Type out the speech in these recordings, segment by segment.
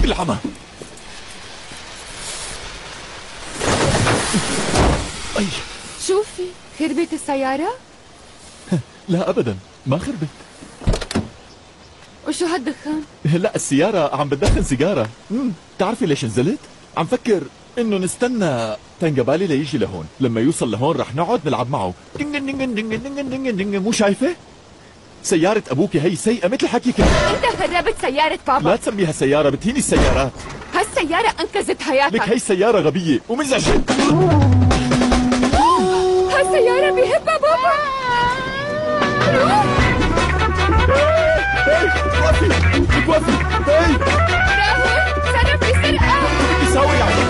العمى. أي شوفي، خربت السيارة؟ لا أبدا، ما خربت. وشو هالدخان؟ لا السيارة عم بتدخن سيجارة. تعرفي ليش نزلت؟ عم فكر إنه نستنى تنجبالي ليجي لهون، لما يوصل لهون رح نقعد نلعب معه. دنجن دنجن دنجن دنجن دنجن دنجن. مو شايفة؟ سيارة أبوكي هي سيئة مثل حكيك. أنت خربت سيارة بابا. لا تسميها سيارة، بتهيني السيارات. هالسيارة أنقذت حياتك. لك هي سيارة غبية ومزعجة. هالسيارة بيحبها بابا. وقفي وقفي. هي راهول صرف بسرقة. شو بيساوي يعني؟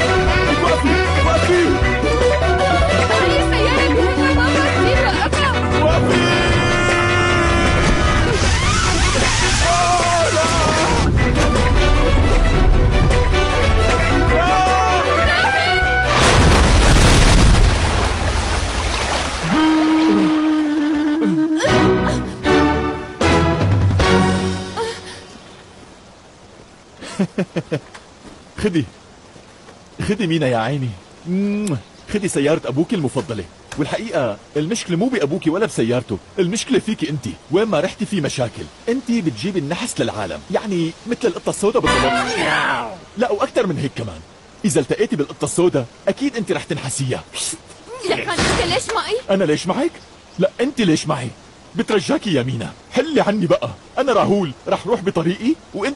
وقفي وقفي. هاي السيارة بيحبها بابا كثير، وقفها. وقفي. خدي مينا يا عيني. خدي سيارة أبوك المفضلة. والحقيقة المشكلة مو بأبوكي ولا بسيارته، المشكلة فيكي أنت. وين ما رحتي في مشاكل. أنت بتجيبي النحس للعالم، يعني مثل القطة السوداء بالضبط. لا وأكثر من هيك كمان. إذا التقيتي بالقطة السوداء أكيد أنت رح تنحسيها. لكن أنت ليش معي؟ أنا ليش معك؟ لا أنت ليش معي؟ بترجاكي يا مينا، حلي عني بقى. أنا راهول رح روح بطريقي وأنت